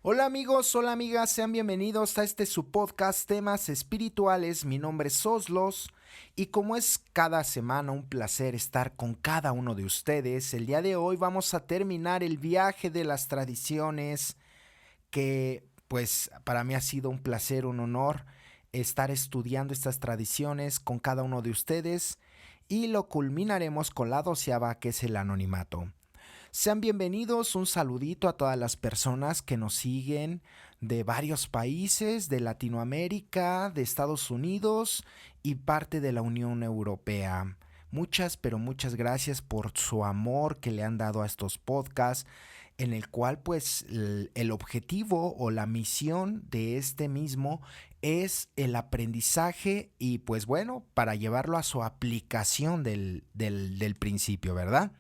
Hola amigos, hola amigas, sean bienvenidos a su podcast Temas Espirituales. Mi nombre es Oslos y como es cada semana un placer estar con cada uno de ustedes, el día de hoy vamos a terminar el viaje de las tradiciones que pues para mí ha sido un placer, un honor estar estudiando estas tradiciones con cada uno de ustedes y lo culminaremos con la 12ª, que es el anonimato. Sean bienvenidos, un saludito a todas las personas que nos siguen de varios países, de Latinoamérica, de Estados Unidos y parte de la Unión Europea. Muchas, pero muchas gracias por su amor que le han dado a estos podcasts, en el cual pues el objetivo o la misión de este mismo es el aprendizaje y pues bueno, para llevarlo a su aplicación del principio, ¿verdad?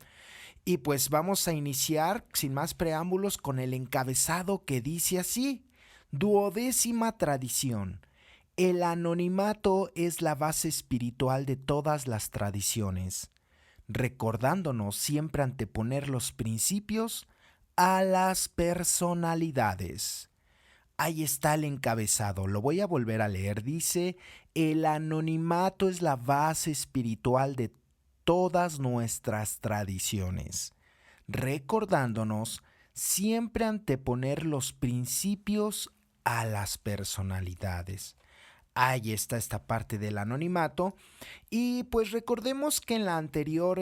Y pues vamos a iniciar, sin más preámbulos, con el encabezado que dice así: Duodécima tradición. El anonimato es la base espiritual de todas las tradiciones, recordándonos siempre anteponer los principios a las personalidades. Ahí está el encabezado, lo voy a volver a leer. Dice: el anonimato es la base espiritual de todas nuestras tradiciones, recordándonos siempre anteponer los principios a las personalidades. Ahí está esta parte del anonimato. Y pues recordemos que en la anterior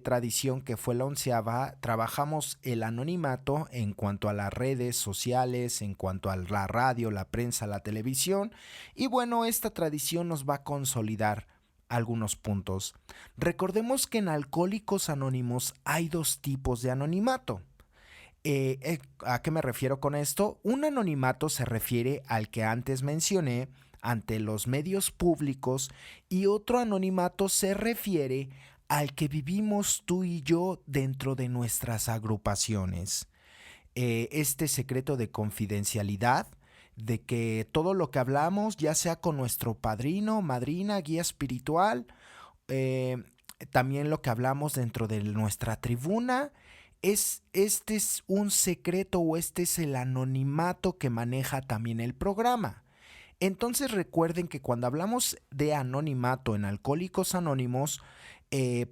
tradición, que fue la 11ª, trabajamos el anonimato en cuanto a las redes sociales, en cuanto a la radio, la prensa, la televisión. Y bueno, esta tradición nos va a consolidar algunos puntos. Recordemos que en Alcohólicos Anónimos hay dos tipos de anonimato. ¿A qué me refiero con esto? Un anonimato se refiere al que antes mencioné ante los medios públicos, y otro anonimato se refiere al que vivimos tú y yo dentro de nuestras agrupaciones. Este secreto de confidencialidad, de que todo lo que hablamos, ya sea con nuestro padrino, madrina, guía espiritual, eh, también lo que hablamos dentro de nuestra tribuna, este es un secreto, o este es el anonimato que maneja también el programa. Entonces recuerden que cuando hablamos de anonimato en Alcohólicos Anónimos,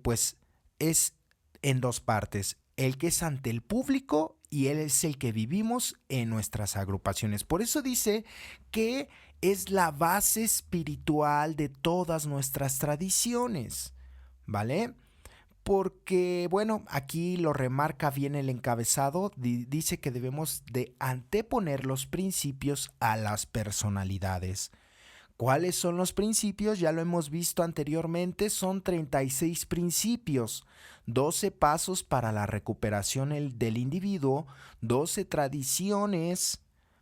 pues es en dos partes: el que es ante el público y él es el que vivimos en nuestras agrupaciones. Por eso dice que es la base espiritual de todas nuestras tradiciones, ¿vale? Porque, bueno, aquí lo remarca bien el encabezado, dice que debemos de anteponer los principios a las personalidades. ¿Cuáles son los principios? Ya lo hemos visto anteriormente, son 36 principios, 12 pasos para la recuperación del individuo, 12 tradiciones,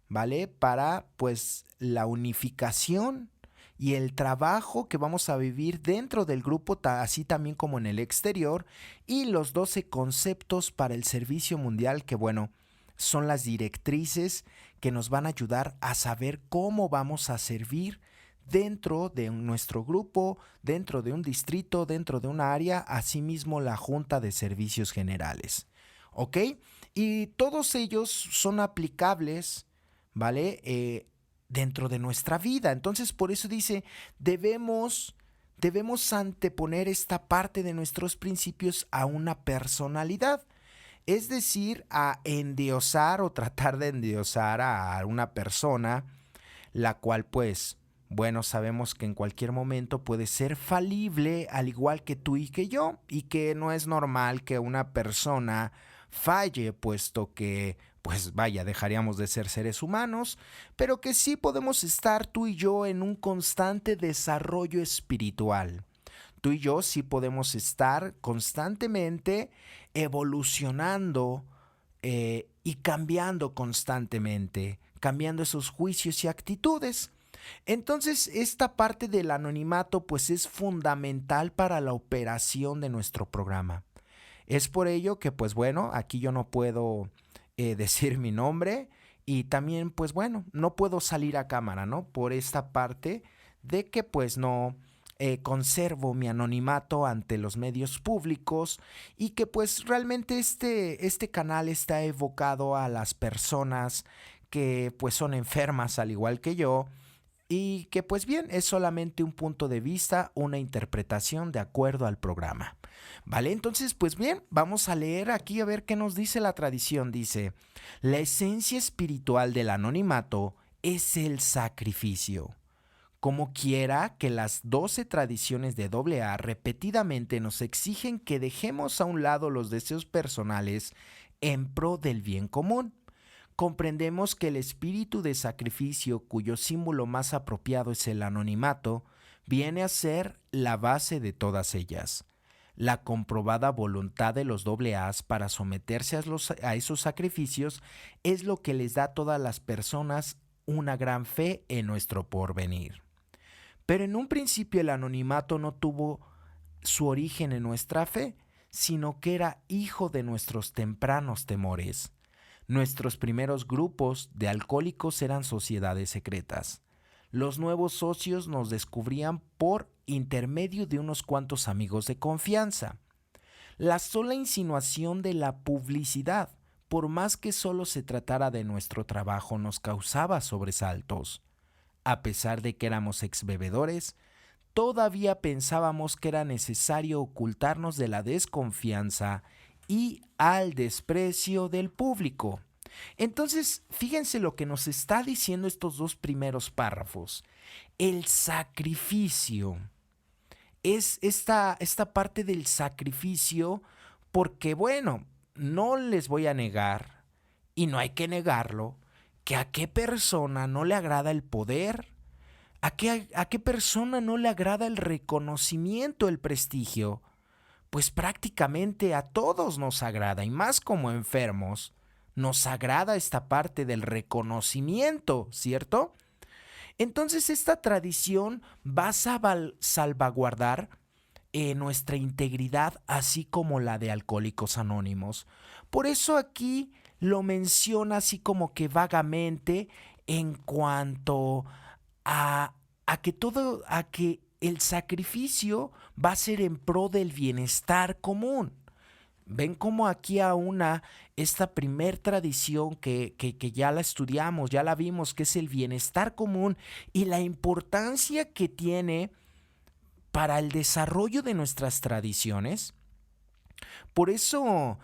¿vale? Para pues la unificación y el trabajo que vamos a vivir dentro del grupo, así también como en el exterior, y los 12 conceptos para el servicio mundial, que bueno, son las directrices que nos van a ayudar a saber cómo vamos a servir dentro de nuestro grupo, dentro de un distrito, dentro de una área, asimismo la Junta de Servicios Generales. ¿Ok? Y todos ellos son aplicables, ¿vale? Dentro de nuestra vida. Entonces, por eso dice, debemos anteponer esta parte de nuestros principios a una personalidad. Es decir, a endiosar o tratar de endiosar a una persona, la cual pues, bueno, sabemos que en cualquier momento puede ser falible, al igual que tú y que yo, y que no es normal que una persona falle, puesto que, pues vaya, dejaríamos de ser seres humanos, pero que sí podemos estar tú y yo en un constante desarrollo espiritual. Tú y yo sí podemos estar constantemente evolucionando, y cambiando constantemente, cambiando esos juicios y actitudes. Entonces, esta parte del anonimato pues es fundamental para la operación de nuestro programa. Es por ello que pues bueno, aquí yo no puedo decir mi nombre, y también pues bueno, no puedo salir a cámara, ¿no? Por esta parte de que pues no conservo mi anonimato ante los medios públicos, y que pues realmente este canal está evocado a las personas que pues son enfermas al igual que yo y que pues bien es solamente un punto de vista, una interpretación de acuerdo al programa. ¿Vale? Entonces pues bien, vamos a leer aquí a ver qué nos dice la tradición. Dice, la esencia espiritual del anonimato es el sacrificio. Como quiera que las 12 tradiciones de AA repetidamente nos exigen que dejemos a un lado los deseos personales en pro del bien común. Comprendemos que el espíritu de sacrificio, cuyo símbolo más apropiado es el anonimato, viene a ser la base de todas ellas. La comprobada voluntad de los AAs para someterse a esos sacrificios es lo que les da a todas las personas una gran fe en nuestro porvenir. Pero en un principio el anonimato no tuvo su origen en nuestra fe, sino que era hijo de nuestros tempranos temores. Nuestros primeros grupos de alcohólicos eran sociedades secretas. Los nuevos socios nos descubrían por intermedio de unos cuantos amigos de confianza. La sola insinuación de la publicidad, por más que solo se tratara de nuestro trabajo, nos causaba sobresaltos. A pesar de que éramos exbebedores, todavía pensábamos que era necesario ocultarnos de la desconfianza y al desprecio del público. Entonces, fíjense lo que nos está diciendo estos dos primeros párrafos. El sacrificio. Es esta parte del sacrificio porque, bueno, no les voy a negar, y no hay que negarlo, que a qué persona no le agrada el poder, a qué persona no le agrada el reconocimiento, el prestigio. Pues prácticamente a todos nos agrada, y más como enfermos, nos agrada esta parte del reconocimiento, ¿cierto? Entonces esta tradición va a salvaguardar nuestra integridad, así como la de Alcohólicos Anónimos. Por eso aquí lo menciona así como que vagamente en cuanto a que el sacrificio va a ser en pro del bienestar común. Ven cómo aquí aúna esta primer tradición que ya la estudiamos, ya la vimos, que es el bienestar común y la importancia que tiene para el desarrollo de nuestras tradiciones. Por eso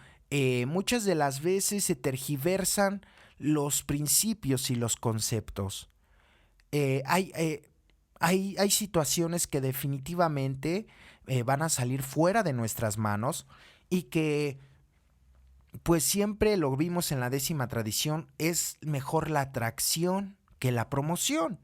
muchas de las veces se tergiversan los principios y los conceptos. Hay situaciones que definitivamente van a salir fuera de nuestras manos y que pues siempre lo vimos en la 10ª tradición, es mejor la atracción que la promoción.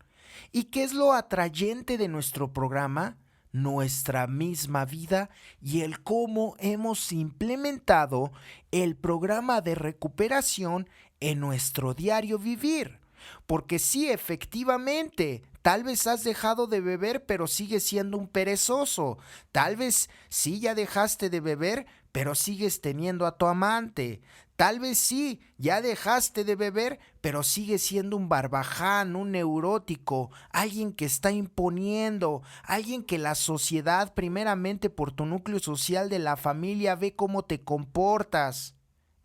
¿Y qué es lo atrayente de nuestro programa? Nuestra misma vida y el cómo hemos implementado el programa de recuperación en nuestro diario vivir. Porque sí, efectivamente, tal vez has dejado de beber, pero sigues siendo un perezoso. Tal vez sí ya dejaste de beber, pero sigues teniendo a tu amante. Tal vez sí, ya dejaste de beber, pero sigues siendo un barbaján, un neurótico, alguien que está imponiendo, alguien que la sociedad, primeramente por tu núcleo social de la familia, ve cómo te comportas.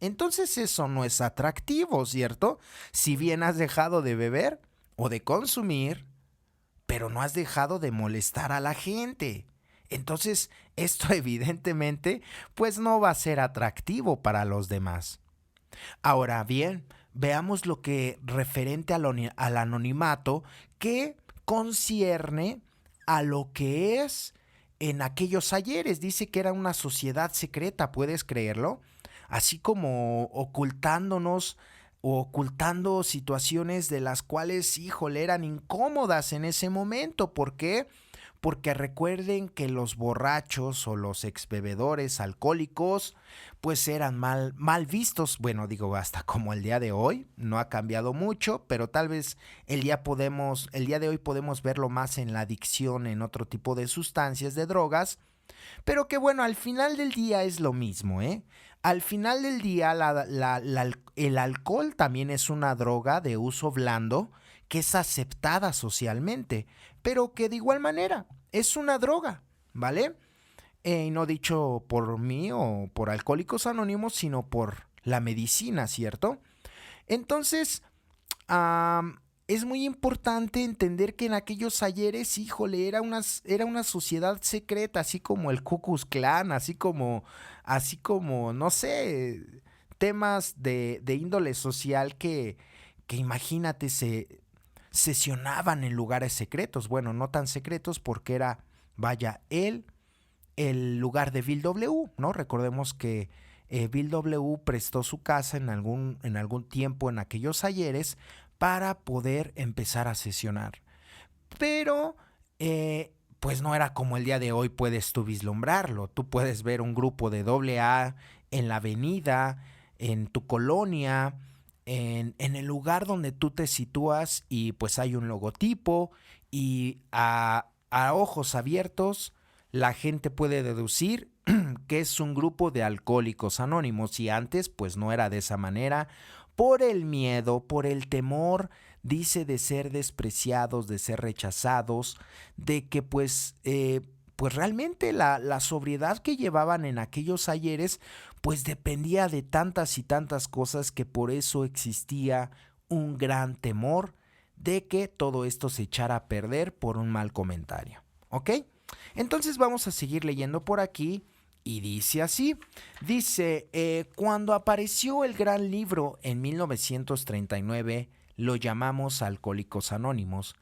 Entonces eso no es atractivo, ¿cierto? Si bien has dejado de beber o de consumir, pero no has dejado de molestar a la gente. Entonces, esto evidentemente, pues no va a ser atractivo para los demás. Ahora bien, veamos lo que referente al anonimato que concierne a lo que es en aquellos ayeres. Dice que era una sociedad secreta, ¿puedes creerlo? Así como ocultándonos o ocultando situaciones de las cuales, híjole, eran incómodas en ese momento. ¿Por qué? Porque recuerden que los borrachos o los exbebedores alcohólicos pues eran mal vistos. Bueno, digo, hasta como el día de hoy, no ha cambiado mucho, pero tal vez el día de hoy podemos verlo más en la adicción, en otro tipo de sustancias, de drogas, pero que bueno, al final del día es lo mismo, ¿eh? Al final del día el alcohol también es una droga de uso blando que es aceptada socialmente, pero que de igual manera es una droga, ¿vale? Y no dicho por mí o por Alcohólicos Anónimos, sino por la medicina, ¿cierto? Entonces, es muy importante entender que en aquellos ayeres, híjole, era una sociedad secreta, así como el Ku Klux Klan, así como, no sé, temas de índole social que imagínate, se sesionaban en lugares secretos. Bueno, no tan secretos porque era, vaya, el lugar de Bill W., ¿no? Recordemos que Bill W. prestó su casa en algún tiempo en aquellos ayeres para poder empezar a sesionar. Pero, pues no era como el día de hoy puedes tú vislumbrarlo. Tú puedes ver un grupo de AA en la avenida, en tu colonia, en el lugar donde tú te sitúas y pues hay un logotipo y a ojos abiertos la gente puede deducir que es un grupo de alcohólicos anónimos y antes pues no era de esa manera por el miedo, por el temor, dice, de ser despreciados, de ser rechazados, de que pues realmente la sobriedad que llevaban en aquellos ayeres pues dependía de tantas y tantas cosas que por eso existía un gran temor de que todo esto se echara a perder por un mal comentario. ¿Ok? Entonces vamos a seguir leyendo por aquí y dice así, dice, cuando apareció el gran libro en 1939, lo llamamos Alcohólicos Anónimos.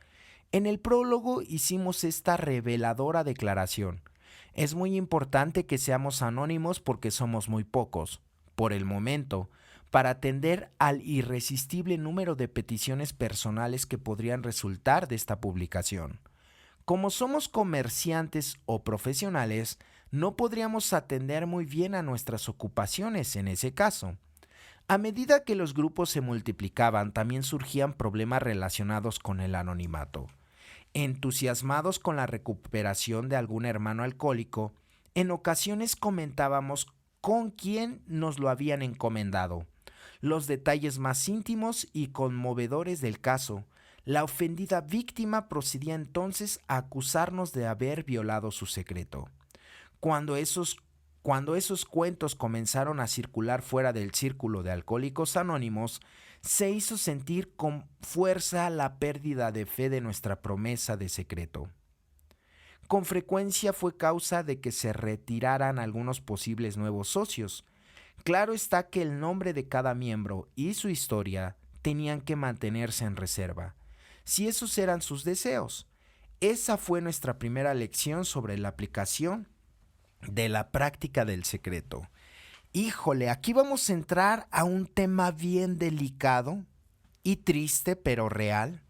En el prólogo hicimos esta reveladora declaración. Es muy importante que seamos anónimos porque somos muy pocos, por el momento, para atender al irresistible número de peticiones personales que podrían resultar de esta publicación. Como somos comerciantes o profesionales, no podríamos atender muy bien a nuestras ocupaciones en ese caso. A medida que los grupos se multiplicaban, también surgían problemas relacionados con el anonimato. Entusiasmados con la recuperación de algún hermano alcohólico, en ocasiones comentábamos con quién nos lo habían encomendado, los detalles más íntimos y conmovedores del caso. La ofendida víctima procedía entonces a acusarnos de haber violado su secreto. Cuando esos cuentos comenzaron a circular fuera del círculo de Alcohólicos Anónimos, se hizo sentir con fuerza la pérdida de fe de nuestra promesa de secreto. Con frecuencia fue causa de que se retiraran algunos posibles nuevos socios. Claro está que el nombre de cada miembro y su historia tenían que mantenerse en reserva, si esos eran sus deseos. Esa fue nuestra primera lección sobre la aplicación de la práctica del secreto. Híjole, aquí vamos a entrar a un tema bien delicado y triste, pero real,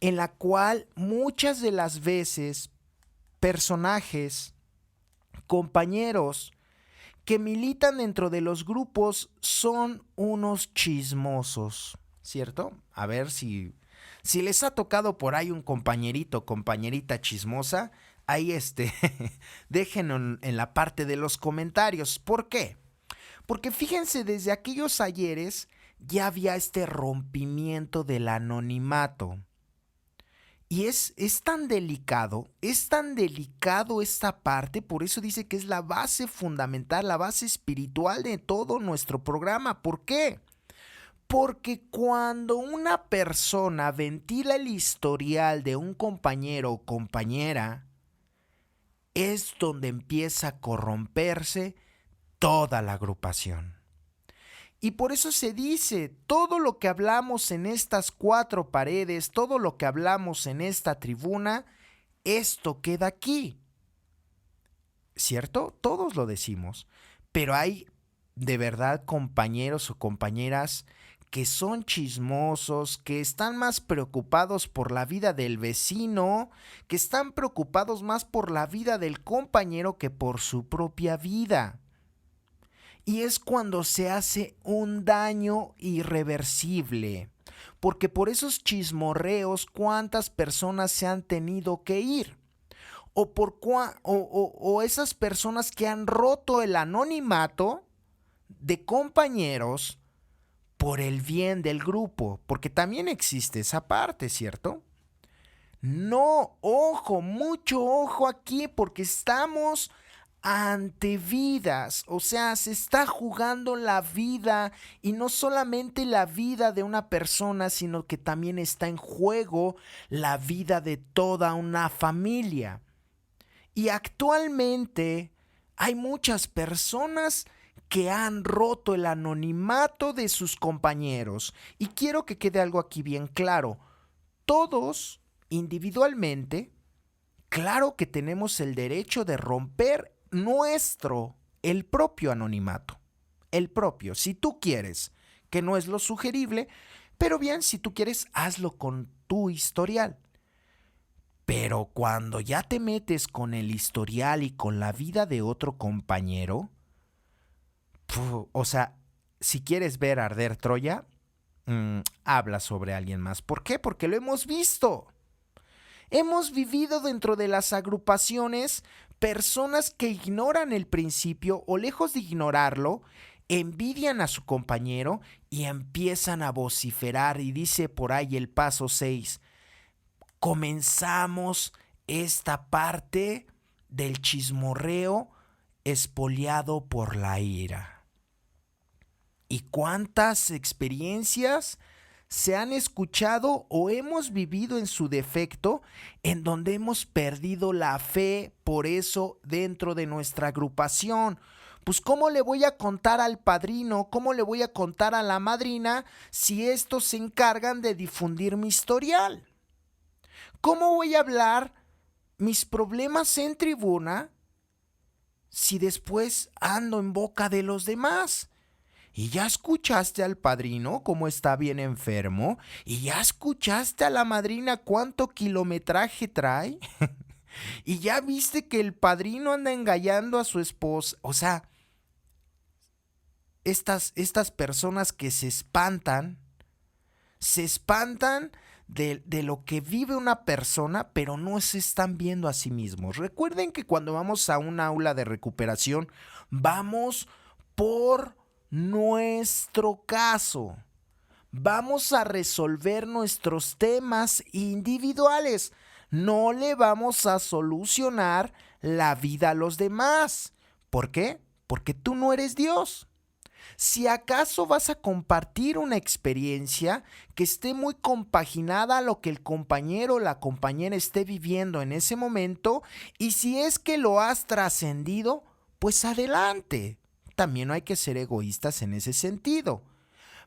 en la cual muchas de las veces personajes, compañeros que militan dentro de los grupos son unos chismosos, ¿cierto? A ver si les ha tocado por ahí un compañerito, compañerita chismosa, ahí déjenlo en la parte de los comentarios. ¿Por qué? Porque fíjense, desde aquellos ayeres ya había este rompimiento del anonimato. Y es tan delicado esta parte, por eso dice que es la base fundamental, la base espiritual de todo nuestro programa. ¿Por qué? Porque cuando una persona ventila el historial de un compañero o compañera, es donde empieza a corromperse toda la agrupación. Y por eso se dice, todo lo que hablamos en estas cuatro paredes, todo lo que hablamos en esta tribuna, esto queda aquí. ¿Cierto? Todos lo decimos. Pero hay de verdad compañeros o compañeras que son chismosos, que están más preocupados por la vida del vecino, que están preocupados más por la vida del compañero que por su propia vida. Y es cuando se hace un daño irreversible. Porque por esos chismorreos, ¿cuántas personas se han tenido que ir? O esas personas que han roto el anonimato de compañeros por el bien del grupo. Porque también existe esa parte, ¿cierto? No, ojo, mucho ojo aquí, porque estamos ante vidas, o sea, se está jugando la vida y no solamente la vida de una persona, sino que también está en juego la vida de toda una familia. Y actualmente hay muchas personas que han roto el anonimato de sus compañeros. Y quiero que quede algo aquí bien claro. Todos, individualmente, claro que tenemos el derecho de romper el propio anonimato. El propio, si tú quieres, que no es lo sugerible, pero bien, si tú quieres, hazlo con tu historial. Pero cuando ya te metes con el historial y con la vida de otro compañero, o sea, si quieres ver arder Troya, habla sobre alguien más. ¿Por qué? Porque lo hemos visto. Hemos vivido dentro de las agrupaciones personas que ignoran el principio o lejos de ignorarlo, envidian a su compañero y empiezan a vociferar. Y dice por ahí el paso 6. Comenzamos esta parte del chismorreo espoliado por la ira. ¿Y cuántas experiencias se han escuchado o hemos vivido en su defecto en donde hemos perdido la fe por eso dentro de nuestra agrupación? Pues ¿cómo le voy a contar al padrino, cómo le voy a contar a la madrina si estos se encargan de difundir mi historial? ¿Cómo voy a hablar mis problemas en tribuna si después ando en boca de los demás? ¿Y ya escuchaste al padrino cómo está bien enfermo? ¿Y ya escuchaste a la madrina cuánto kilometraje trae? ¿Y ya viste que el padrino anda engañando a su esposa? O sea, estas personas que se espantan de lo que vive una persona, pero no se están viendo a sí mismos. Recuerden que cuando vamos a un aula de recuperación, vamos por nuestro caso. Vamos a resolver nuestros temas individuales. No le vamos a solucionar la vida a los demás. ¿Por qué? Porque tú no eres Dios. Si acaso vas a compartir una experiencia que esté muy compaginada a lo que el compañero o la compañera esté viviendo en ese momento, y si es que lo has trascendido, pues adelante. También no hay que ser egoístas en ese sentido.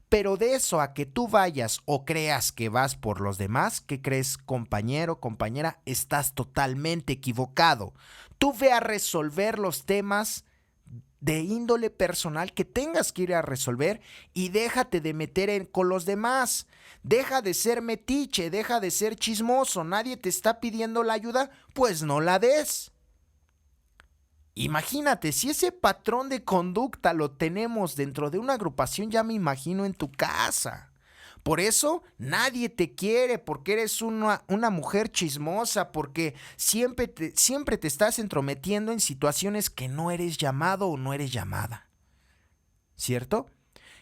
Pero de eso a que tú vayas o creas que vas por los demás, ¿qué crees, compañero, compañera? Estás totalmente equivocado. Tú ve a resolver los temas de índole personal que tengas que ir a resolver y déjate de meter con los demás. Deja de ser metiche, deja de ser chismoso. Nadie te está pidiendo la ayuda, pues no la des. Imagínate, si ese patrón de conducta lo tenemos dentro de una agrupación, ya me imagino en tu casa. Por eso nadie te quiere, porque eres una mujer chismosa, porque siempre te estás entrometiendo en situaciones que no eres llamado o no eres llamada. ¿Cierto?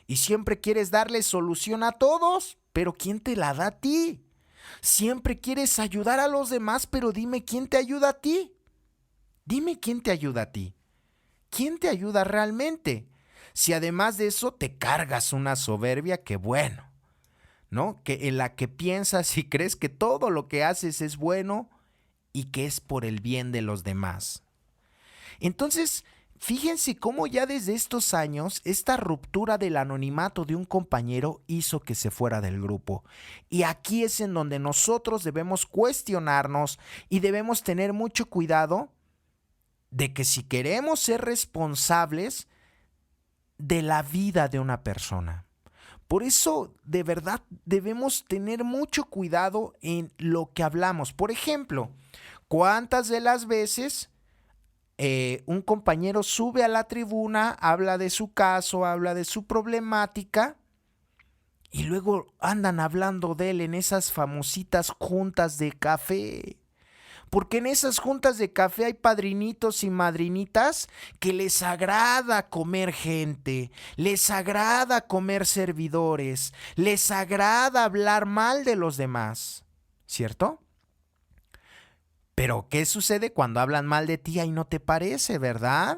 Y siempre quieres darle solución a todos, pero ¿quién te la da a ti? Siempre quieres ayudar a los demás, pero dime quién te ayuda a ti. Dime quién te ayuda a ti. ¿Quién te ayuda realmente? Si además de eso te cargas una soberbia que bueno, ¿no? Que en la que piensas y crees que todo lo que haces es bueno y que es por el bien de los demás. Entonces, fíjense cómo ya desde estos años esta ruptura del anonimato de un compañero hizo que se fuera del grupo. Y aquí es en donde nosotros debemos cuestionarnos y debemos tener mucho cuidado de que si queremos ser responsables de la vida de una persona. Por eso, de verdad, debemos tener mucho cuidado en lo que hablamos. Por ejemplo, ¿cuántas de las veces un compañero sube a la tribuna, habla de su caso, habla de su problemática y luego andan hablando de él en esas famositas juntas de café? Porque en esas juntas de café hay padrinitos y madrinitas que les agrada comer gente, les agrada comer servidores, les agrada hablar mal de los demás, ¿cierto? Pero ¿qué sucede cuando hablan mal de ti? Ahí no te parece, ¿verdad?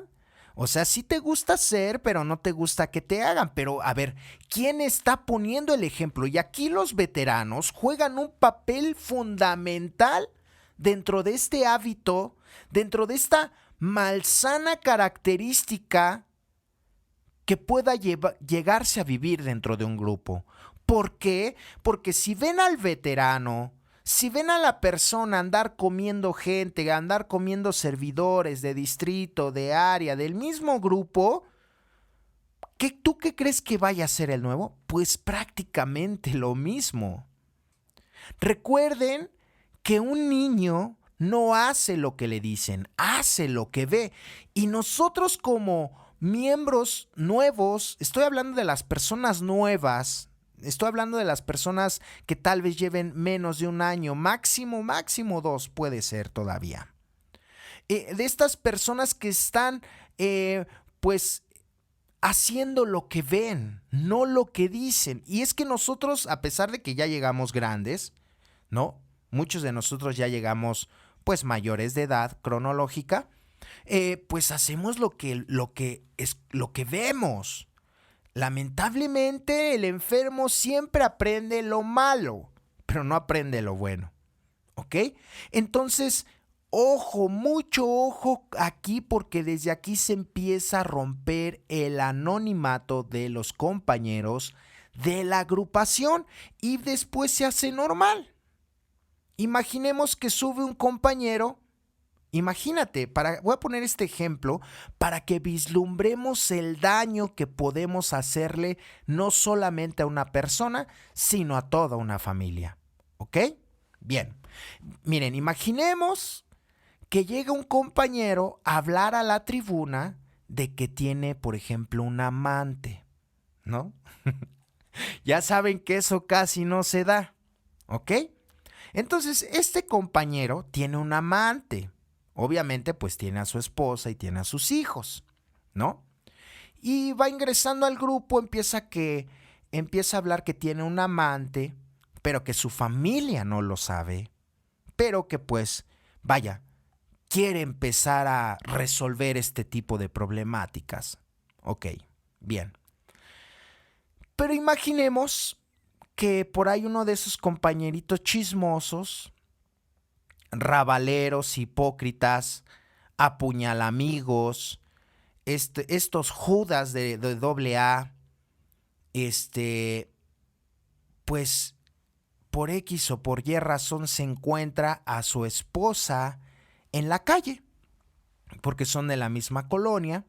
O sea, sí te gusta ser, pero no te gusta que te hagan. Pero a ver, ¿quién está poniendo el ejemplo? Y aquí los veteranos juegan un papel fundamental dentro de este hábito, dentro de esta malsana característica que pueda llegarse a vivir dentro de un grupo. ¿Por qué? Porque si ven al veterano, si ven a la persona andar comiendo gente, andar comiendo servidores de distrito, de área, del mismo grupo, ¿tú qué crees que vaya a ser el nuevo? Pues prácticamente lo mismo. Recuerden que un niño no hace lo que le dicen, hace lo que ve. Y nosotros como miembros nuevos, estoy hablando de las personas nuevas, estoy hablando de las personas que tal vez lleven menos de un año, máximo 2 puede ser todavía. De estas personas que están, pues, haciendo lo que ven, no lo que dicen. Y es que nosotros, a pesar de que ya llegamos grandes, ¿no? Muchos de nosotros ya llegamos, pues, mayores de edad cronológica, pues hacemos lo que vemos. Lamentablemente, el enfermo siempre aprende lo malo, pero no aprende lo bueno, ¿ok? Entonces, ojo, mucho ojo aquí, porque desde aquí se empieza a romper el anonimato de los compañeros de la agrupación y después se hace normal. Imaginemos que sube un compañero. Imagínate, voy a poner este ejemplo para que vislumbremos el daño que podemos hacerle no solamente a una persona, sino a toda una familia. ¿Ok? Bien. Miren, imaginemos que llega un compañero a hablar a la tribuna de que tiene, por ejemplo, un amante, ¿no? Ya saben que eso casi no se da, ¿ok? Entonces, este compañero tiene un amante. Obviamente, pues tiene a su esposa y tiene a sus hijos, ¿no? Y va ingresando al grupo, empieza a hablar que tiene un amante, pero que su familia no lo sabe, pero que pues, vaya, quiere empezar a resolver este tipo de problemáticas. Ok, bien. Pero imaginemos que por ahí uno de esos compañeritos chismosos, rabaleros, hipócritas, apuñalamigos, estos Judas de doble A, pues por X o por Y razón se encuentra a su esposa en la calle, porque son de la misma colonia.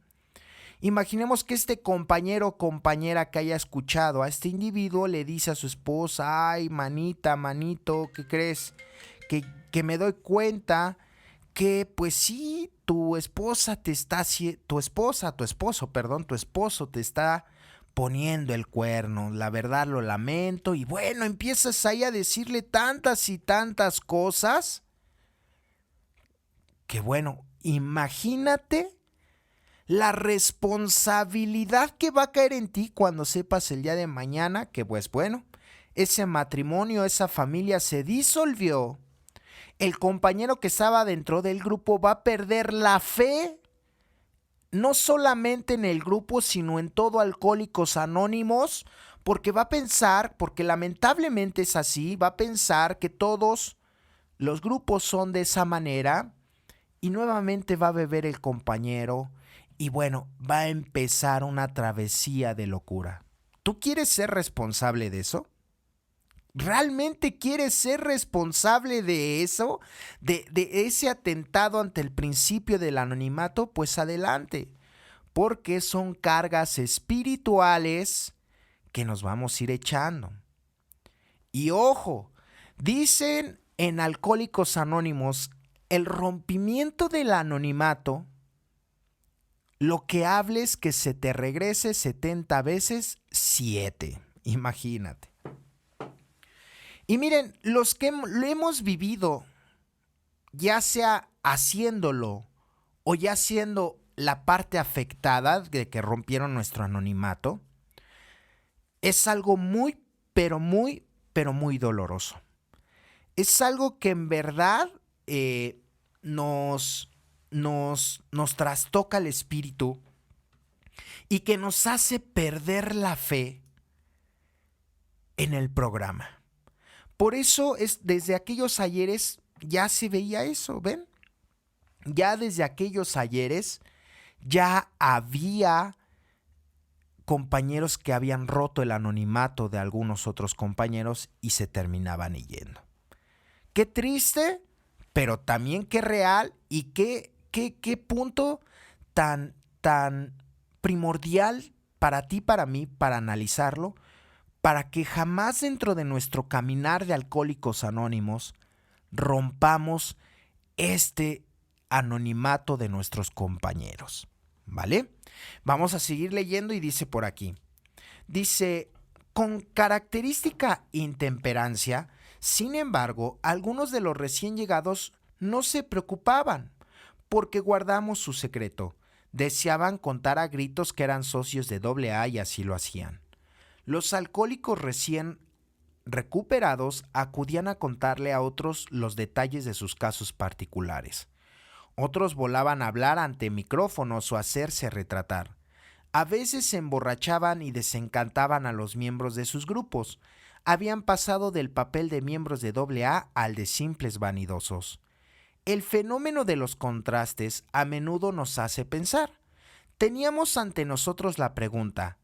Imaginemos que este compañero o compañera que haya escuchado a este individuo le dice a su esposa: ay, manita, manito, ¿qué crees? Que me doy cuenta que pues sí, tu esposo te está poniendo el cuerno, la verdad lo lamento. Y bueno, empiezas ahí a decirle tantas y tantas cosas que bueno, imagínate la responsabilidad que va a caer en ti cuando sepas el día de mañana que pues bueno, ese matrimonio, esa familia se disolvió. El compañero que estaba dentro del grupo va a perder la fe, no solamente en el grupo, sino en todo Alcohólicos Anónimos, porque va a pensar, porque lamentablemente es así, va a pensar que todos los grupos son de esa manera y nuevamente va a beber el compañero y bueno, va a empezar una travesía de locura. ¿Tú quieres ser responsable de eso? ¿Realmente quieres ser responsable de eso? ¿De ese atentado ante el principio del anonimato? Pues adelante, porque son cargas espirituales que nos vamos a ir echando. Y ojo, dicen en Alcohólicos Anónimos, el rompimiento del anonimato, lo que hables que se te regrese 70 veces 7. Imagínate. Y miren, los que lo hemos vivido, ya sea haciéndolo o ya siendo la parte afectada de que rompieron nuestro anonimato, es algo muy, pero muy doloroso. Es algo que en verdad nos trastoca el espíritu y que nos hace perder la fe en el programa. Por eso desde aquellos ayeres ya se veía eso, ¿ven? Ya desde aquellos ayeres ya había compañeros que habían roto el anonimato de algunos otros compañeros y se terminaban yendo. Qué triste, pero también qué real y qué punto tan primordial para ti, para mí, para analizarlo, para que jamás dentro de nuestro caminar de Alcohólicos Anónimos rompamos este anonimato de nuestros compañeros, ¿vale? Vamos a seguir leyendo y dice por aquí. Dice, con característica intemperancia, sin embargo, algunos de los recién llegados no se preocupaban porque guardamos su secreto. Deseaban contar a gritos que eran socios de AA y así lo hacían. Los alcohólicos recién recuperados acudían a contarle a otros los detalles de sus casos particulares. Otros volaban a hablar ante micrófonos o hacerse retratar. A veces se emborrachaban y desencantaban a los miembros de sus grupos. Habían pasado del papel de miembros de AA al de simples vanidosos. El fenómeno de los contrastes a menudo nos hace pensar. Teníamos ante nosotros la pregunta: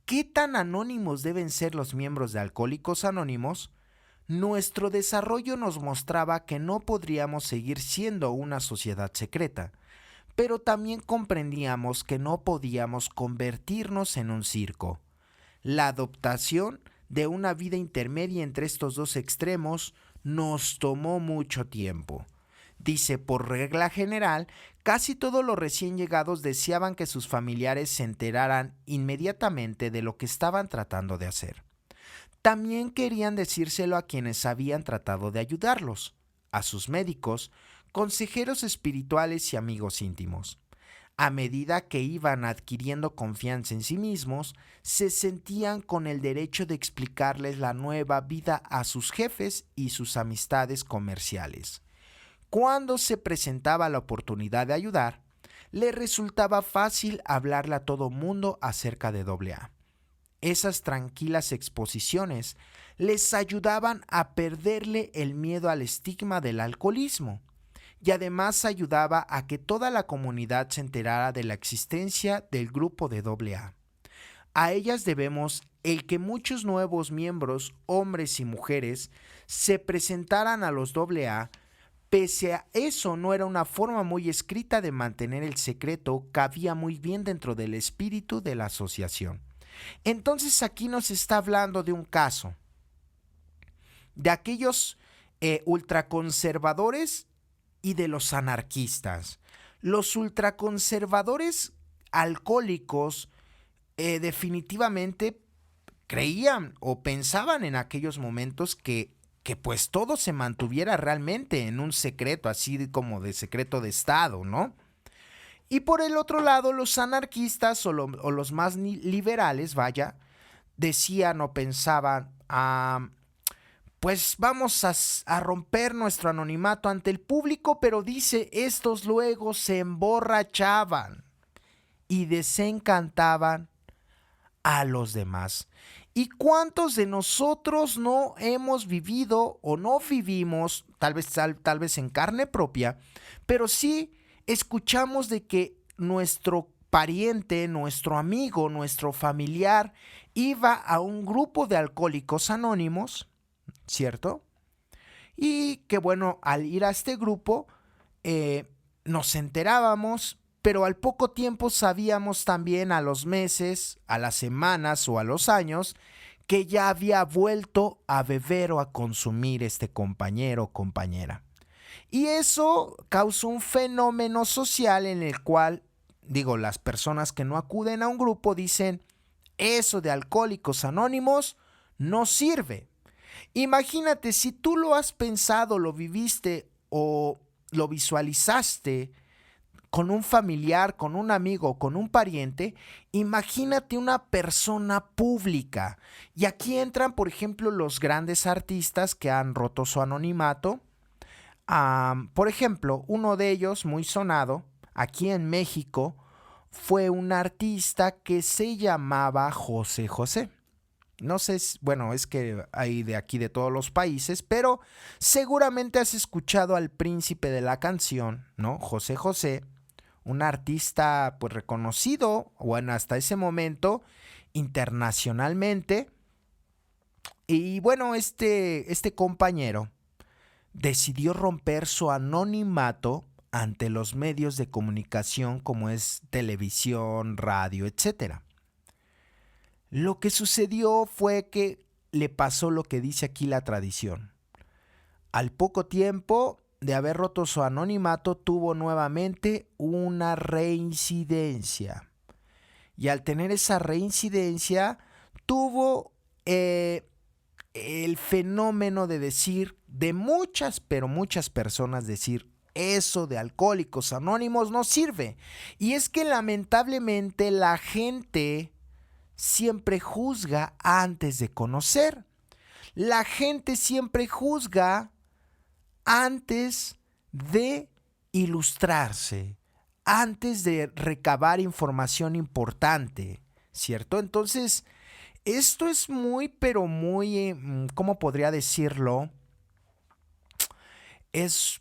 ¿qué tan anónimos deben ser los miembros de Alcohólicos Anónimos? Nuestro desarrollo nos mostraba que no podríamos seguir siendo una sociedad secreta, pero también comprendíamos que no podíamos convertirnos en un circo. La adoptación de una vida intermedia entre estos dos extremos nos tomó mucho tiempo. Dice, por regla general, casi todos los recién llegados deseaban que sus familiares se enteraran inmediatamente de lo que estaban tratando de hacer. También querían decírselo a quienes habían tratado de ayudarlos, a sus médicos, consejeros espirituales y amigos íntimos. A medida que iban adquiriendo confianza en sí mismos, se sentían con el derecho de explicarles la nueva vida a sus jefes y sus amistades comerciales. Cuando se presentaba la oportunidad de ayudar, le resultaba fácil hablarle a todo mundo acerca de AA. Esas tranquilas exposiciones les ayudaban a perderle el miedo al estigma del alcoholismo y además ayudaba a que toda la comunidad se enterara de la existencia del grupo de AA. A ellas debemos el que muchos nuevos miembros, hombres y mujeres, se presentaran a los AA. Pese a eso, no era una forma muy escrita de mantener el secreto, cabía muy bien dentro del espíritu de la asociación. Entonces aquí nos está hablando de un caso, de aquellos ultraconservadores y de los anarquistas. Los ultraconservadores alcohólicos definitivamente creían o pensaban en aquellos momentos que pues todo se mantuviera realmente en un secreto, así como de secreto de Estado, ¿no? Y por el otro lado, los anarquistas o los más liberales, decían o pensaban, pues vamos a romper nuestro anonimato ante el público, pero dice, estos luego se emborrachaban y desencantaban a los demás. ¿Y cuántos de nosotros no hemos vivido o no vivimos, tal vez en carne propia, pero sí escuchamos de que nuestro pariente, nuestro amigo, nuestro familiar iba a un grupo de alcohólicos anónimos, ¿cierto? Y que bueno, al ir a este grupo nos enterábamos, pero al poco tiempo sabíamos también, a los meses, a las semanas o a los años, que ya había vuelto a beber o a consumir este compañero o compañera. Y eso causó un fenómeno social en el cual, las personas que no acuden a un grupo dicen, eso de Alcohólicos Anónimos no sirve. Imagínate, si tú lo has pensado, lo viviste o lo visualizaste con un familiar, con un amigo, con un pariente, imagínate una persona pública. Y aquí entran, por ejemplo, los grandes artistas que han roto su anonimato, Por ejemplo, uno de ellos, muy sonado, aquí en México, fue un artista que se llamaba José José. No sé, bueno, es que hay de aquí de todos los países, pero seguramente has escuchado al príncipe de la canción, ¿no? José José, un artista pues reconocido, bueno, hasta ese momento, internacionalmente. Y bueno, este compañero decidió romper su anonimato ante los medios de comunicación como es televisión, radio, etcétera. Lo que sucedió fue que le pasó lo que dice aquí la tradición. Al poco tiempo de haber roto su anonimato, tuvo nuevamente una reincidencia. Y al tener esa reincidencia, tuvo el fenómeno de decir, de muchas, pero muchas personas decir, eso de Alcohólicos Anónimos no sirve. Y es que lamentablemente la gente siempre juzga antes de conocer. La gente siempre juzga antes de ilustrarse, antes de recabar información importante, ¿cierto? Entonces, esto es muy, pero muy, ¿cómo podría decirlo? Es,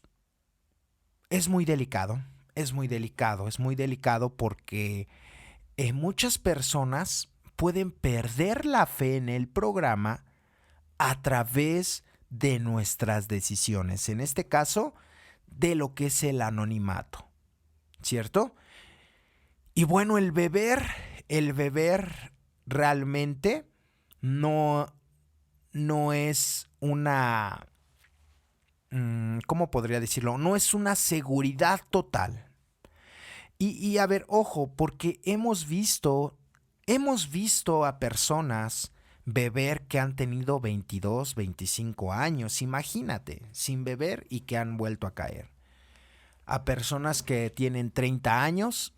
es muy delicado, es muy delicado, es muy delicado porque muchas personas pueden perder la fe en el programa a través de nuestras decisiones, en este caso, de lo que es el anonimato, ¿cierto? Y bueno, el beber realmente no, no es una, ¿cómo podría decirlo? No es una seguridad total. Y a ver, ojo, porque hemos visto a personas beber que han tenido 22, 25 años, imagínate, sin beber y que han vuelto a caer. A personas que tienen 30 años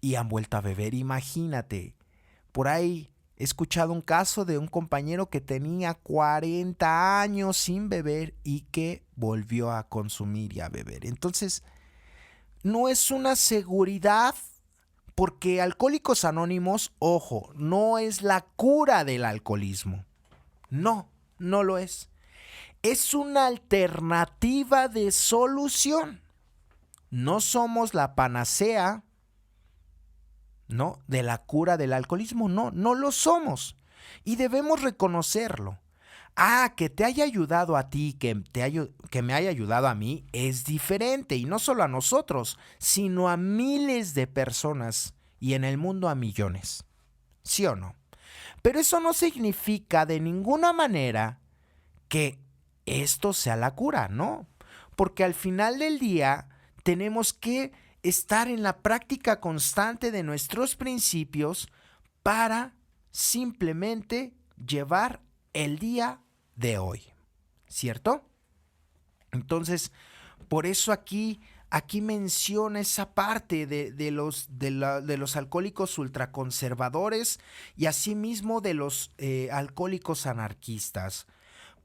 y han vuelto a beber, imagínate. Por ahí he escuchado un caso de un compañero que tenía 40 años sin beber y que volvió a consumir y a beber. Entonces, no es una seguridad porque Alcohólicos Anónimos, ojo, no es la cura del alcoholismo. No, no lo es. Es una alternativa de solución. No somos la panacea, ¿no?, de la cura del alcoholismo. No, no lo somos. Y debemos reconocerlo. Que te haya ayudado a ti, que me haya ayudado a mí, es diferente. Y no solo a nosotros, sino a miles de personas y en el mundo a millones. ¿Sí o no? Pero eso no significa de ninguna manera que esto sea la cura, ¿no? Porque al final del día tenemos que estar en la práctica constante de nuestros principios para simplemente llevar el día de hoy, ¿cierto? Entonces, por eso aquí menciona esa parte de los alcohólicos ultraconservadores y asimismo de los alcohólicos anarquistas.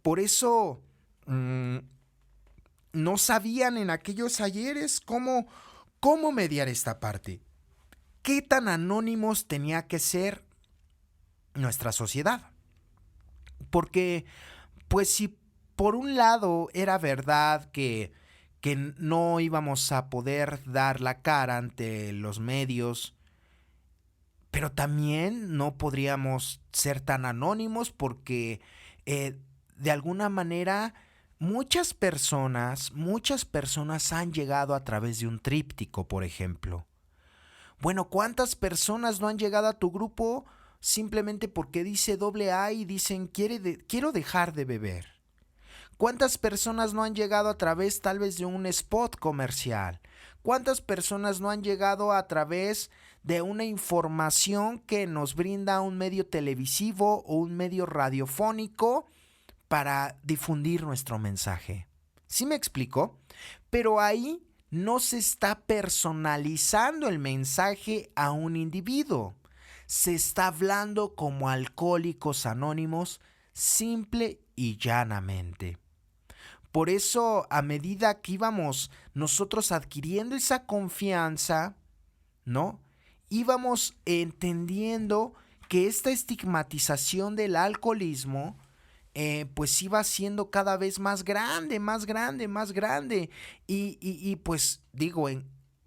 Por eso no sabían en aquellos ayeres cómo mediar esta parte. ¿Qué tan anónimos tenía que ser nuestra sociedad? Porque, pues si por un lado era verdad que no íbamos a poder dar la cara ante los medios, pero también no podríamos ser tan anónimos porque de alguna manera muchas personas han llegado a través de un tríptico, por ejemplo. Bueno, ¿cuántas personas no han llegado a tu grupo simplemente porque dice AA y dicen quiero dejar de beber? ¿Cuántas personas no han llegado a través tal vez de un spot comercial? ¿Cuántas personas no han llegado a través de una información que nos brinda un medio televisivo o un medio radiofónico para difundir nuestro mensaje? ¿Sí me explico? Pero ahí no se está personalizando el mensaje a un individuo. Se está hablando como Alcohólicos Anónimos simple y llanamente. Por eso, a medida que íbamos nosotros adquiriendo esa confianza, ¿no? Íbamos entendiendo que esta estigmatización del alcoholismo pues iba siendo cada vez más grande, más grande, más grande. Y pues digo,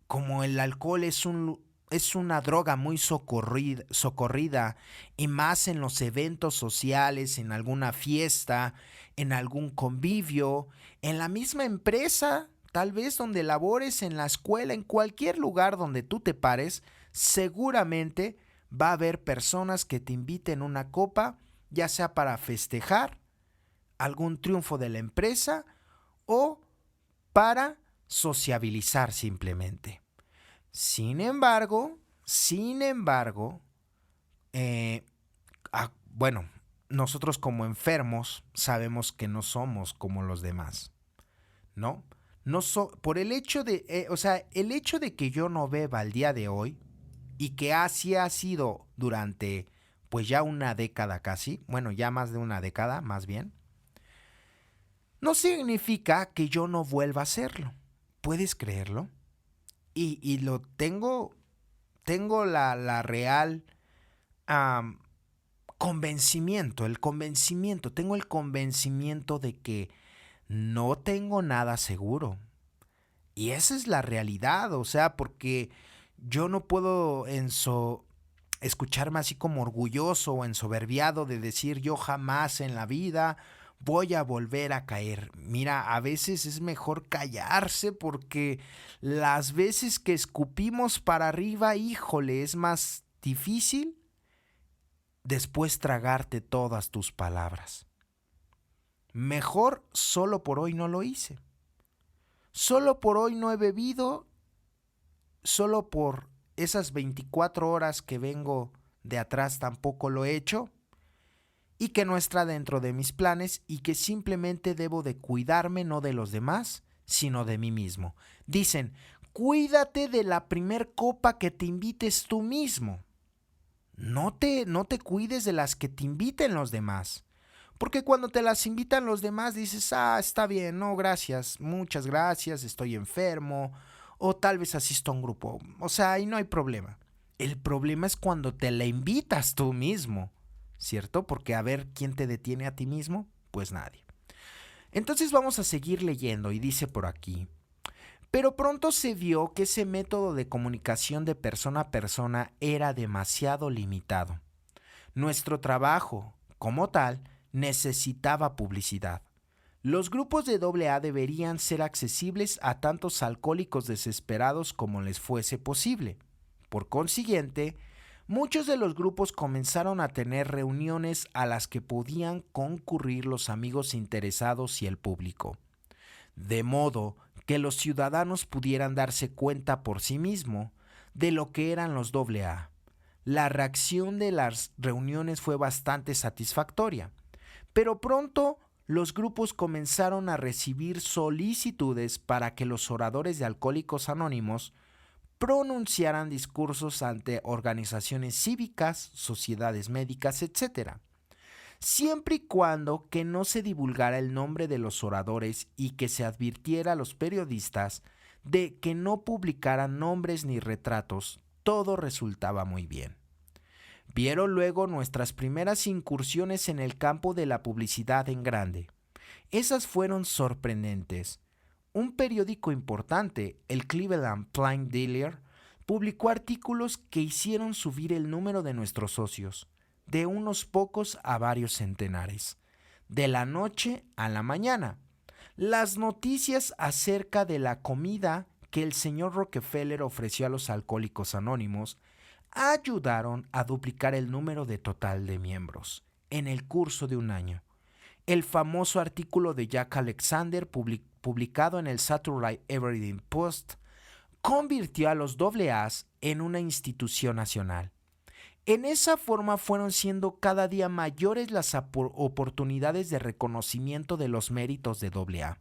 como el alcohol es una droga muy socorrida, y más en los eventos sociales, en alguna fiesta, en algún convivio, en la misma empresa, tal vez donde labores, en la escuela, en cualquier lugar donde tú te pares, seguramente va a haber personas que te inviten una copa, ya sea para festejar algún triunfo de la empresa o para sociabilizar simplemente. Sin embargo, eh, bueno, nosotros como enfermos sabemos que no somos como los demás, ¿no? Por el hecho el hecho de que yo no beba al día de hoy y que así ha sido durante, pues ya una década casi, bueno, ya más de una década, más bien, no significa que yo no vuelva a hacerlo. ¿Puedes creerlo? Y lo tengo la real am, tengo el convencimiento de que no tengo nada seguro. Y esa es la realidad, o sea, porque yo no puedo escucharme así como orgulloso o ensoberbiado de decir yo jamás en la vida voy a volver a caer. Mira, a veces es mejor callarse porque las veces que escupimos para arriba, híjole, es más difícil después tragarte todas tus palabras. Mejor solo por hoy no lo hice. Solo por hoy no he bebido, solo por esas 24 horas que vengo de atrás tampoco lo he hecho, y que no está dentro de mis planes y que simplemente debo de cuidarme no de los demás, sino de mí mismo. Dicen, cuídate de la primer copa que te invites tú mismo. No te cuides de las que te inviten los demás. Porque cuando te las invitan los demás dices, está bien, no, gracias, muchas gracias, estoy enfermo, o tal vez asisto a un grupo. O sea, ahí no hay problema. El problema es cuando te la invitas tú mismo, ¿cierto? Porque a ver, ¿quién te detiene a ti mismo? Pues nadie. Entonces vamos a seguir leyendo y dice por aquí, pero pronto se vio que ese método de comunicación de persona a persona era demasiado limitado. Nuestro trabajo, como tal, necesitaba publicidad. Los grupos de AA deberían ser accesibles a tantos alcohólicos desesperados como les fuese posible. Por consiguiente, muchos de los grupos comenzaron a tener reuniones a las que podían concurrir los amigos interesados y el público, de modo que los ciudadanos pudieran darse cuenta por sí mismos de lo que eran los AA. La reacción de las reuniones fue bastante satisfactoria, pero pronto los grupos comenzaron a recibir solicitudes para que los oradores de Alcohólicos Anónimos pronunciaran discursos ante organizaciones cívicas, sociedades médicas, etc., siempre y cuando que no se divulgara el nombre de los oradores y que se advirtiera a los periodistas de que no publicaran nombres ni retratos, todo resultaba muy bien. Vieron luego nuestras primeras incursiones en el campo de la publicidad en grande. Esas fueron sorprendentes. Un periódico importante, el Cleveland Plain Dealer, publicó artículos que hicieron subir el número de nuestros socios, de unos pocos a varios centenares, de la noche a la mañana. Las noticias acerca de la comida que el señor Rockefeller ofreció a los alcohólicos anónimos ayudaron a duplicar el número de total de miembros en el curso de un año. El famoso artículo de Jack Alexander, publicado en el Saturday Evening Post, convirtió a los AA's en una institución nacional. En esa forma fueron siendo cada día mayores las oportunidades de reconocimiento de los méritos de AA.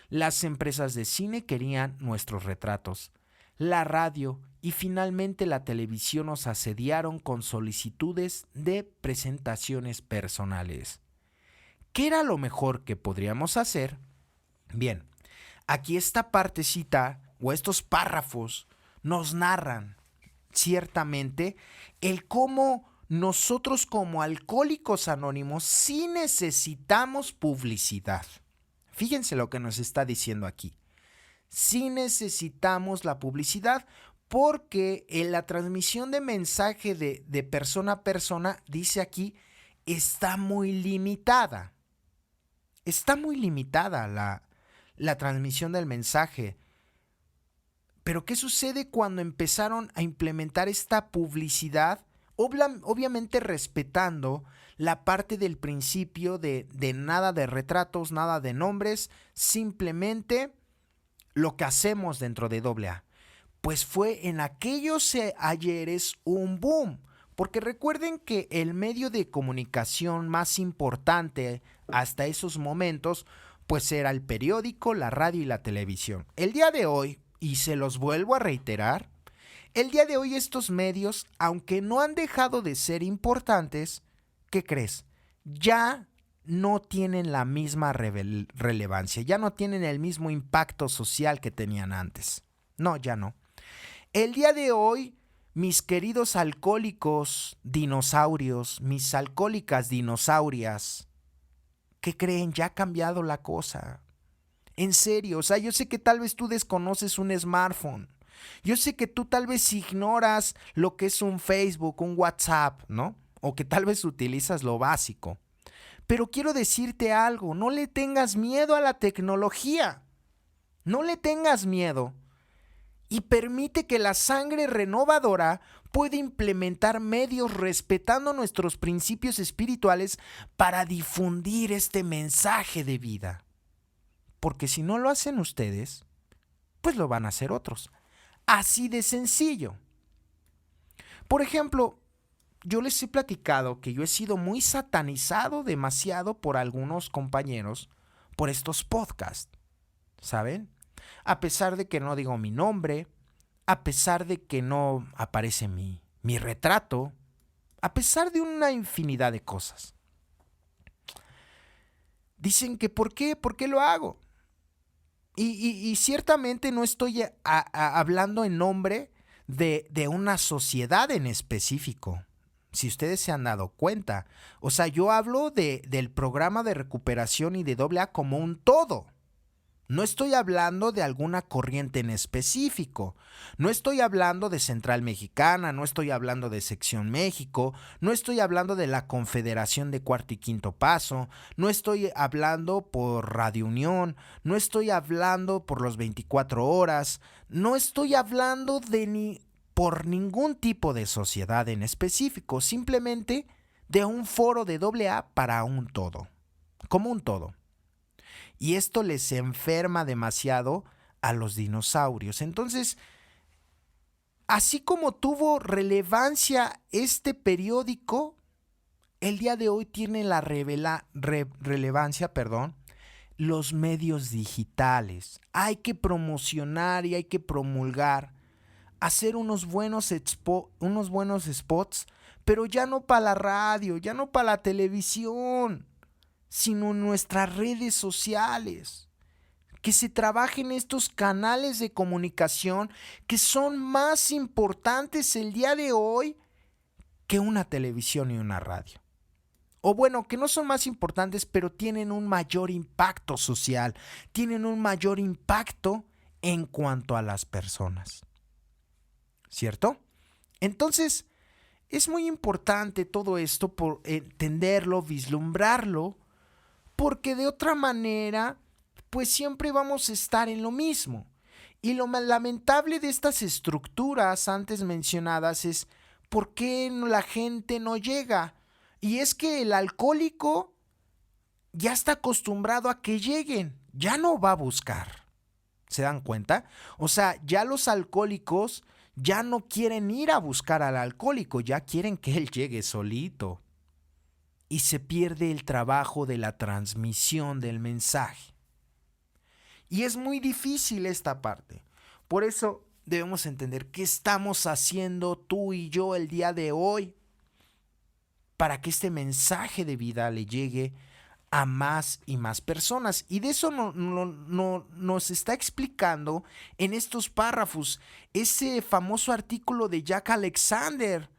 Las empresas de cine querían nuestros retratos. La radio y finalmente la televisión nos asediaron con solicitudes de presentaciones personales. ¿Qué era lo mejor que podríamos hacer? Bien, aquí esta partecita o estos párrafos nos narran ciertamente el cómo nosotros como alcohólicos anónimos sí necesitamos publicidad. Fíjense lo que nos está diciendo aquí. Sí necesitamos la publicidad porque en la transmisión de mensaje de persona a persona, dice aquí, está muy limitada. Está muy limitada la transmisión del mensaje. Pero ¿qué sucede cuando empezaron a implementar esta publicidad? Obviamente respetando la parte del principio de nada de retratos, nada de nombres, simplemente lo que hacemos dentro de AA. Pues fue en aquellos ayeres un boom. Porque recuerden que el medio de comunicación más importante hasta esos momentos, pues era el periódico, la radio y la televisión. El día de hoy, y se los vuelvo a reiterar, el día de hoy estos medios, aunque no han dejado de ser importantes, ¿qué crees? Ya no tienen la misma relevancia, ya no tienen el mismo impacto social que tenían antes. No, ya no. El día de hoy, mis queridos alcohólicos dinosaurios, mis alcohólicas dinosaurias, ¿qué creen? Ya ha cambiado la cosa. En serio, o sea, yo sé que tal vez tú desconoces un smartphone. Yo sé que tú tal vez ignoras lo que es un Facebook, un WhatsApp, ¿no? O que tal vez utilizas lo básico. Pero quiero decirte algo, no le tengas miedo a la tecnología. No le tengas miedo. Y permite que la sangre renovadora pueda implementar medios respetando nuestros principios espirituales para difundir este mensaje de vida. Porque si no lo hacen ustedes, pues lo van a hacer otros. Así de sencillo. Por ejemplo, yo les he platicado que yo he sido muy satanizado demasiado por algunos compañeros por estos podcasts, ¿saben? A pesar de que no digo mi nombre, a pesar de que no aparece mi retrato, a pesar de una infinidad de cosas. Dicen que ¿por qué? ¿Por qué lo hago? Y ciertamente no estoy hablando en nombre de una sociedad en específico. Si ustedes se han dado cuenta. O sea, yo hablo del programa de recuperación y de AA como un todo. No estoy hablando de alguna corriente en específico. No estoy hablando de Central Mexicana, no estoy hablando de Sección México, no estoy hablando de la Confederación de Cuarto y Quinto Paso, no estoy hablando por Radio Unión, no estoy hablando por los 24 horas, no estoy hablando por ningún tipo de sociedad en específico, simplemente de un foro de AA para un todo, como un todo. Y esto les enferma demasiado a los dinosaurios. Entonces, así como tuvo relevancia este periódico, el día de hoy tiene la relevancia, los medios digitales. Hay que promocionar y hay que promulgar, hacer unos buenos spots, pero ya no para la radio, ya no para la televisión, sino en nuestras redes sociales. Que se trabajen estos canales de comunicación que son más importantes el día de hoy que una televisión y una radio. O bueno, que no son más importantes, pero tienen un mayor impacto social, tienen un mayor impacto en cuanto a las personas. ¿Cierto? Entonces, es muy importante todo esto por entenderlo, vislumbrarlo, porque de otra manera, pues siempre vamos a estar en lo mismo. Y lo lamentable de estas estructuras antes mencionadas es por qué la gente no llega. Y es que el alcohólico ya está acostumbrado a que lleguen, ya no va a buscar. ¿Se dan cuenta? O sea, ya los alcohólicos ya no quieren ir a buscar al alcohólico, ya quieren que él llegue solito. Y se pierde el trabajo de la transmisión del mensaje. Y es muy difícil esta parte. Por eso debemos entender qué estamos haciendo tú y yo el día de hoy para que este mensaje de vida le llegue a más y más personas. Y de eso nos está explicando en estos párrafos ese famoso artículo de Jack Alexander.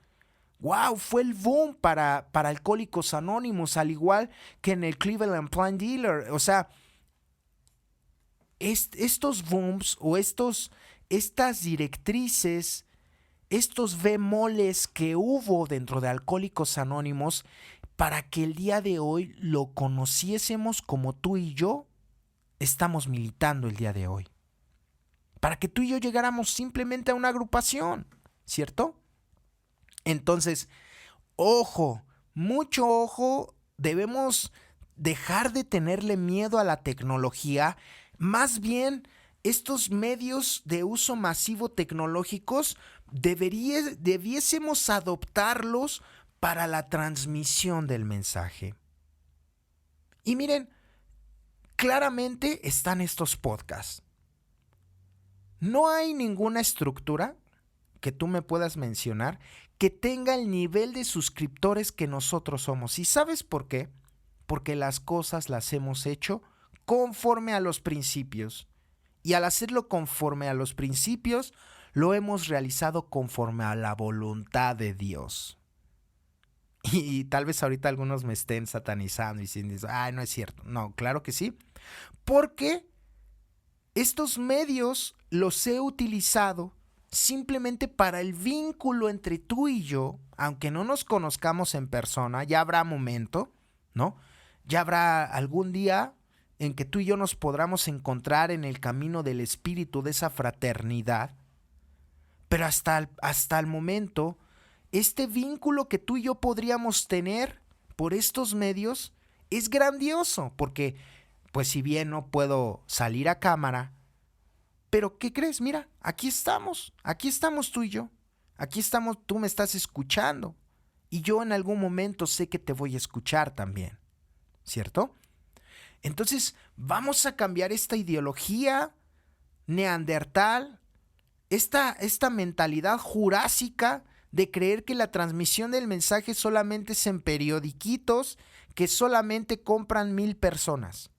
¡Wow! Fue el boom para Alcohólicos Anónimos, al igual que en el Cleveland Plain Dealer. O sea, estos booms o estas directrices, estos bemoles que hubo dentro de Alcohólicos Anónimos, para que el día de hoy lo conociésemos como tú y yo estamos militando el día de hoy. Para que tú y yo llegáramos simplemente a una agrupación, ¿cierto? Entonces, ojo, mucho ojo, debemos dejar de tenerle miedo a la tecnología. Más bien, estos medios de uso masivo tecnológicos debiésemos adoptarlos para la transmisión del mensaje. Y miren, claramente están estos podcasts. No hay ninguna estructura que tú me puedas mencionar que tenga el nivel de suscriptores que nosotros somos. ¿Y sabes por qué? Porque las cosas las hemos hecho conforme a los principios. Y al hacerlo conforme a los principios, lo hemos realizado conforme a la voluntad de Dios. Y tal vez ahorita algunos me estén satanizando y diciendo, ay, no es cierto. No, claro que sí. Porque estos medios los he utilizado simplemente para el vínculo entre tú y yo, aunque no nos conozcamos en persona, ya habrá momento, ¿no? Ya habrá algún día en que tú y yo nos podamos encontrar en el camino del espíritu, de esa fraternidad. Pero hasta el momento, este vínculo que tú y yo podríamos tener por estos medios es grandioso, porque pues si bien no puedo salir a cámara, pero ¿qué crees? Mira, aquí estamos tú y yo, aquí estamos, tú me estás escuchando y yo en algún momento sé que te voy a escuchar también, ¿cierto? Entonces vamos a cambiar esta ideología neandertal, esta mentalidad jurásica de creer que la transmisión del mensaje solamente es en periodiquitos que solamente compran 1,000 personas.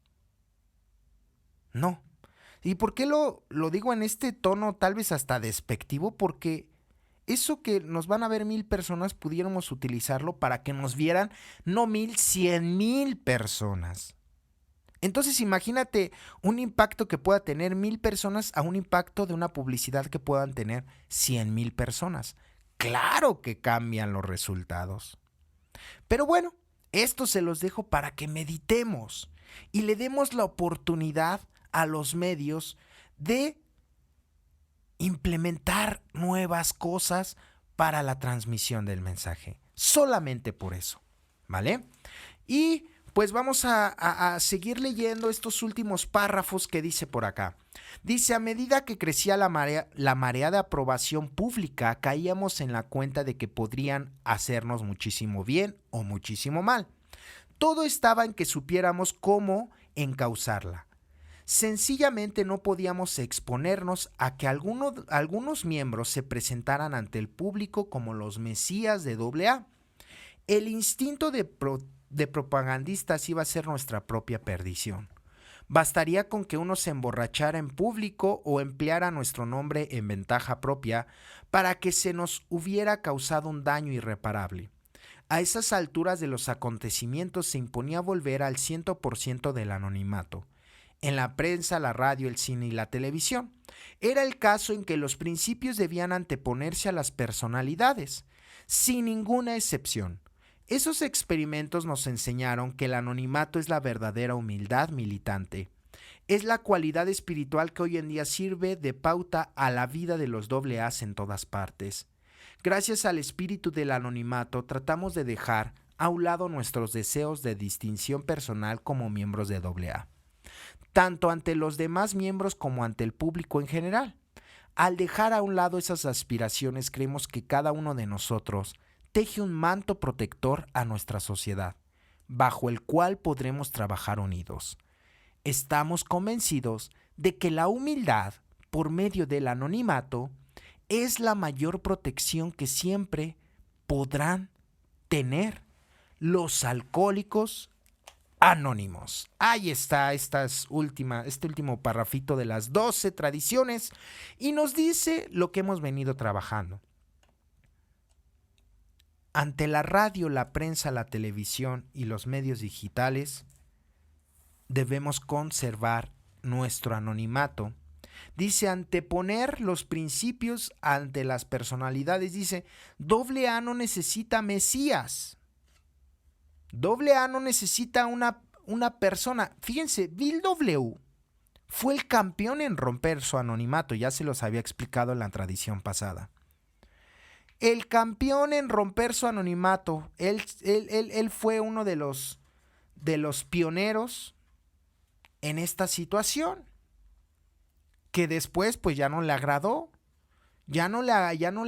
No. ¿Y por qué lo digo en este tono tal vez hasta despectivo? Porque eso que nos van a ver 1,000 personas pudiéramos utilizarlo para que nos vieran no 1,000, 100,000 personas. Entonces imagínate un impacto que pueda tener 1,000 personas a un impacto de una publicidad que puedan tener 100,000 personas. Claro que cambian los resultados. Pero bueno, esto se los dejo para que meditemos y le demos la oportunidad a los medios de implementar nuevas cosas para la transmisión del mensaje. Solamente por eso, ¿vale? Y pues vamos a seguir leyendo estos últimos párrafos que dice por acá. Dice, a medida que crecía la marea de aprobación pública, caíamos en la cuenta de que podrían hacernos muchísimo bien o muchísimo mal. Todo estaba en que supiéramos cómo encauzarla. Sencillamente no podíamos exponernos a que algunos miembros se presentaran ante el público como los mesías de AA. El instinto de propagandistas iba a ser nuestra propia perdición. Bastaría con que uno se emborrachara en público o empleara nuestro nombre en ventaja propia para que se nos hubiera causado un daño irreparable. A esas alturas de los acontecimientos se imponía volver al 100% del anonimato. En la prensa, la radio, el cine y la televisión. Era el caso en que los principios debían anteponerse a las personalidades, sin ninguna excepción. Esos experimentos nos enseñaron que el anonimato es la verdadera humildad militante. Es la cualidad espiritual que hoy en día sirve de pauta a la vida de los AA's en todas partes. Gracias al espíritu del anonimato, tratamos de dejar a un lado nuestros deseos de distinción personal como miembros de AA, tanto ante los demás miembros como ante el público en general. Al dejar a un lado esas aspiraciones, creemos que cada uno de nosotros teje un manto protector a nuestra sociedad, bajo el cual podremos trabajar unidos. Estamos convencidos de que la humildad, por medio del anonimato, es la mayor protección que siempre podrán tener los alcohólicos Anónimos. Ahí está este último parrafito de las 12 tradiciones y nos dice lo que hemos venido trabajando. Ante la radio, la prensa, la televisión y los medios digitales, debemos conservar nuestro anonimato. Dice, anteponer los principios ante las personalidades. Dice, AA no necesita mesías. AA no necesita una persona. Fíjense, Bill W. fue el campeón en romper su anonimato. Ya se los había explicado en la tradición pasada. El campeón en romper su anonimato. Él fue uno de los pioneros en esta situación. Que después pues ya no le agradó. Ya no le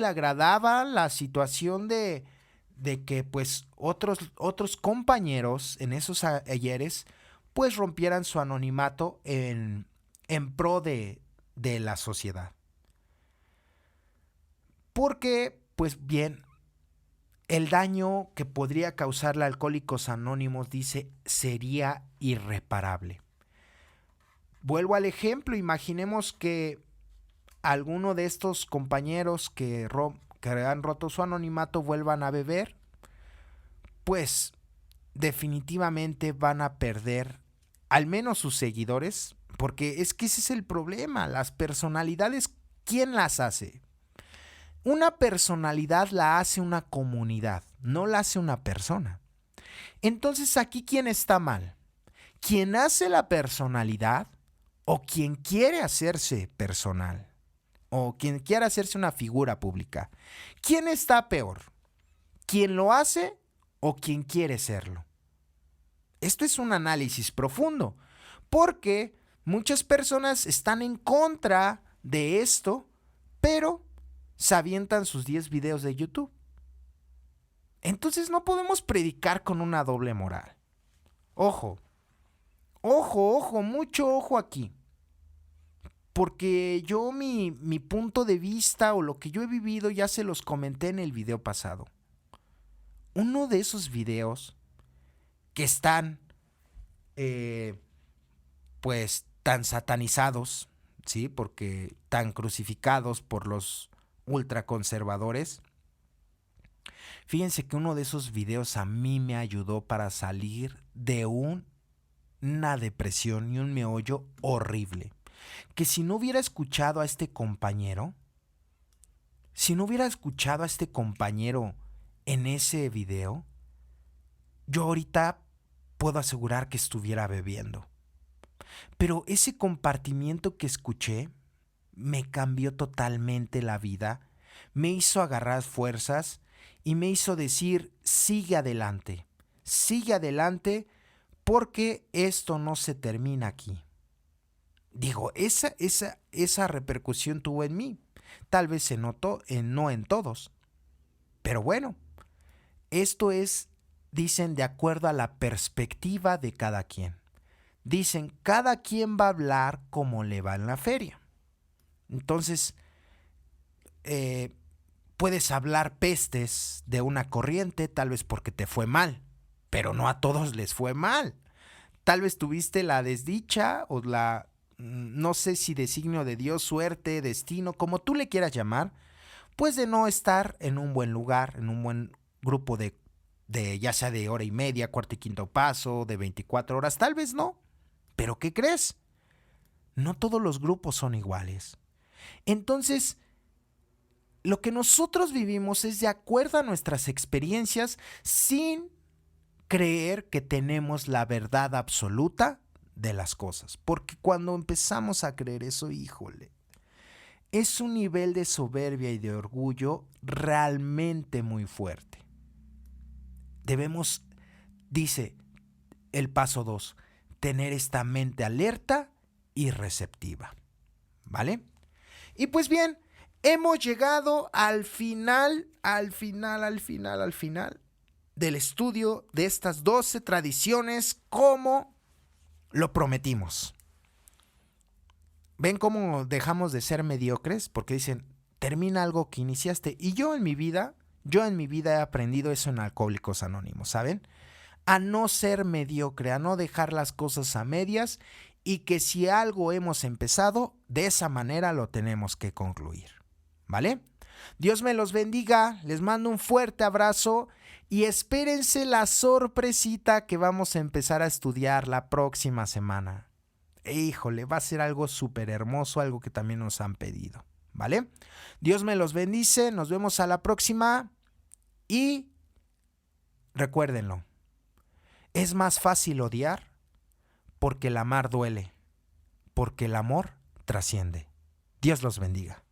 agradaba la situación de que pues otros compañeros en esos ayeres pues rompieran su anonimato en pro de la sociedad. Porque pues bien, el daño que podría causarle a Alcohólicos Anónimos, dice, sería irreparable. Vuelvo al ejemplo, imaginemos que alguno de estos compañeros que han roto su anonimato vuelvan a beber, pues definitivamente van a perder al menos sus seguidores, porque es que ese es el problema. Las personalidades, ¿quién las hace? Una personalidad la hace una comunidad, no la hace una persona. Entonces, aquí, ¿quién está mal? ¿Quién hace la personalidad o quien quiere hacerse personal? O quien quiera hacerse una figura pública. ¿Quién está peor? ¿Quién lo hace o quien quiere serlo? Esto es un análisis profundo, porque muchas personas están en contra de esto, pero se avientan sus 10 videos de YouTube. Entonces no podemos predicar con una doble moral. Ojo, mucho ojo aquí. Porque yo mi punto de vista o lo que yo he vivido ya se los comenté en el video pasado. Uno de esos videos que están pues tan satanizados, ¿sí? Porque tan crucificados por los ultraconservadores. Fíjense que uno de esos videos a mí me ayudó para salir de una depresión y un meollo horrible. Que si no hubiera escuchado a este compañero, en ese video, yo ahorita puedo asegurar que estuviera bebiendo. Pero ese compartimiento que escuché me cambió totalmente la vida, me hizo agarrar fuerzas y me hizo decir, sigue adelante porque esto no se termina aquí. Digo, esa repercusión tuvo en mí. Tal vez se notó, no en todos. Pero bueno, esto es, dicen, de acuerdo a la perspectiva de cada quien. Dicen, cada quien va a hablar como le va en la feria. Entonces, puedes hablar pestes de una corriente, tal vez porque te fue mal, pero no a todos les fue mal. Tal vez tuviste la desdicha o no sé si designio de Dios, suerte, destino, como tú le quieras llamar, pues de no estar en un buen lugar, en un buen grupo de ya sea de hora y media, cuarto y quinto paso, de 24 horas, tal vez no. Pero ¿qué crees? No todos los grupos son iguales. Entonces, lo que nosotros vivimos es de acuerdo a nuestras experiencias, sin creer que tenemos la verdad absoluta de las cosas. Porque cuando empezamos a creer eso, híjole, es un nivel de soberbia y de orgullo realmente muy fuerte. Debemos, dice el paso 2, tener esta mente alerta y receptiva. ¿Vale? Y pues bien, hemos llegado al final del estudio de estas 12 tradiciones como lo prometimos. ¿Ven cómo dejamos de ser mediocres? Porque dicen, termina algo que iniciaste. Y yo en mi vida he aprendido eso en Alcohólicos Anónimos, ¿saben? a no ser mediocre, a no dejar las cosas a medias y que si algo hemos empezado, de esa manera lo tenemos que concluir. ¿Vale? Dios me los bendiga, les mando un fuerte abrazo y espérense la sorpresita que vamos a empezar a estudiar la próxima semana. Híjole, va a ser algo súper hermoso, algo que también nos han pedido, ¿vale? Dios me los bendice, nos vemos a la próxima y recuérdenlo, es más fácil odiar porque el amar duele, porque el amor trasciende. Dios los bendiga.